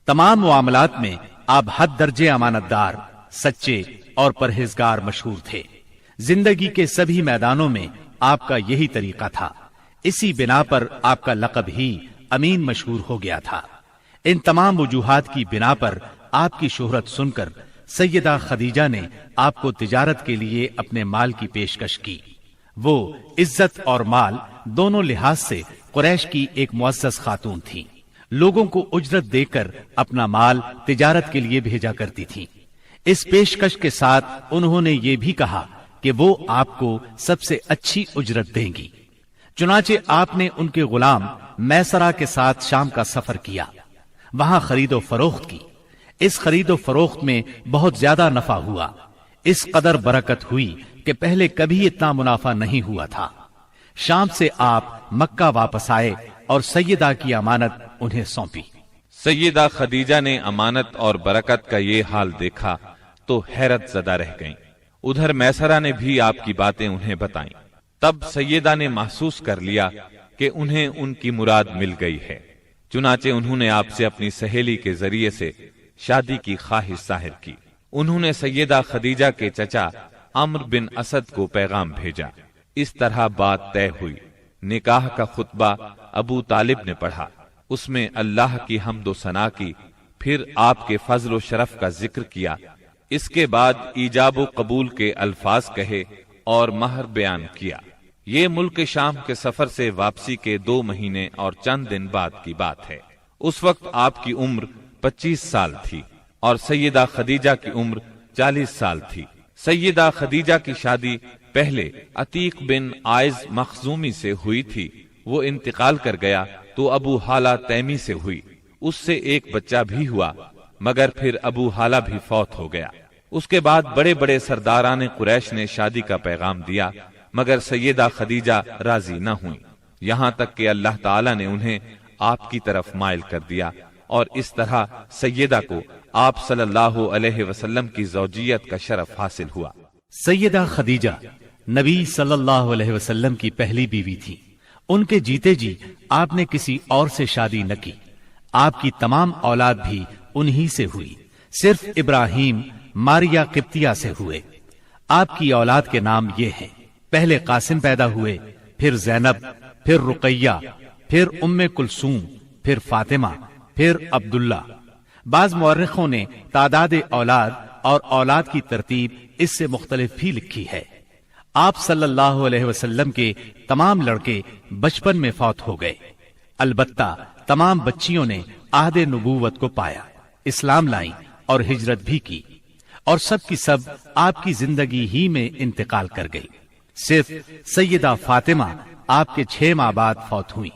तमाम मामलात में आप हद दर्जे अमानतदार, सच्चे और परहेजगार मशहूर थे। जिंदगी के सभी मैदानों में आपका यही तरीका था। इसी बिना पर आपका लक़ब ही अमीन मशहूर हो गया था। इन तमाम वजूहात की बिना पर आपकी शोहरत सुनकर सैयदा खदीजा ने आपको तिजारत के लिए अपने माल की पेशकश की। वो इज्जत और माल दोनों लिहाज से कुरैश की एक मुअज़्ज़ज़ खातून थी। लोगों को उजरत देकर अपना माल तिजारत के लिए भेजा करती थी। इस पेशकश के साथ उन्होंने ये भी कहा कि वो आपको सबसे अच्छी उजरत देंगी। चुनाचे आपने उनके गुलाम मैसरा के साथ शाम का सफर किया, वहां खरीदो फरोख्त की। इस खरीदो फरोख्त में बहुत ज्यादा नफा हुआ। इस कदर बरकत हुई कि पहले कभी इतना मुनाफा नहीं हुआ था। शाम से आप मक्का वापस आए और सैयदा की अमानत उन्हें सौंपी। सैयदा खदीजा ने अमानत और बरकत का ये हाल देखा तो हैरत ज़दा रह गईं। उधर मैसरा ने भी आपकी बातें उन्हें बताईं। तब सैयदा ने महसूस कर लिया कि उन्हें उनकी मुराद मिल गई है। चुनाचे उन्होंने आपसे अपनी सहेली के जरिए से शादी की ख्वाहिश जाहिर की। उन्होंने सैयदा खदीजा के चचा अम्र बिन असद को पैगाम भेजा। इस तरह बात तय हुई। निकाह का खुतबा अबू तालिब ने पढ़ा। उसमें अल्लाह की हम्द व सना की, फिर आपके फजल व शरफ का जिक्र किया। इसके बाद ईजाब व कबूल के अल्फाज कहे और महर बयान किया। ये मुल्क शाम के सफर से वापसी के 2 महीने और चंद दिन बाद की बात है। उस वक्त आपकी उम्र 25 साल थी और सैयदा खदीजा की उम्र 40 साल थी। सैयदा खदीजा की शादी पहले अतीक बिन आइज मखजूमी से हुई थी। वो इंतकाल कर गया तो अबू हाला तैमी से हुई। उससे एक बच्चा भी हुआ, मगर फिर अबू हाला भी फौत हो गया। उसके बाद बड़े बड़े सरदारान कुरैश ने शादी का पैगाम दिया, मगर सैयदा खदीजा राजी न हुई। यहां तक कि अल्लाह ताला ने उन्हें आपकी तरफ माइल कर दिया और इस तरह सैयदा को आप सल्लल्लाहु अलैहि वसल्लम की ज़ौजियत का शरफ हासिल हुआ। सैयदा खदीजा नबी सल्लल्लाहु अलैहि वसल्लम की पहली बीवी थी। उनके जीते जी आपने किसी और से शादी न की। आपकी तमाम औलाद भी उन्हीं से हुई। सिर्फ इब्राहिम मारिया किप्तिया से हुए। आपकी औलाद के नाम ये हैं। पहले कासिम पैदा हुए, फिर जैनब, फिर रुकैया, फिर उम्मे कुलसूम, फिर फातिमा, फिर अब्दुल्ला। बाज मुअर्रिखों ने तादाद औलाद और औलाद की तरतीब इससे मुख्तलिफ भी लिखी है। आप सल्लल्लाहु अलैहि वसल्लम के तमाम लड़के बचपन में फौत हो गए। अलबत्ता तमाम बच्चियों ने आहदे नबूवत को पाया, इस्लाम लाई और हिजरत भी की, और सब की सब आपकी जिंदगी ही में इंतकाल कर गई। सिर्फ सैयदा फातिमा आपके 6 माह बाद फौत हुई।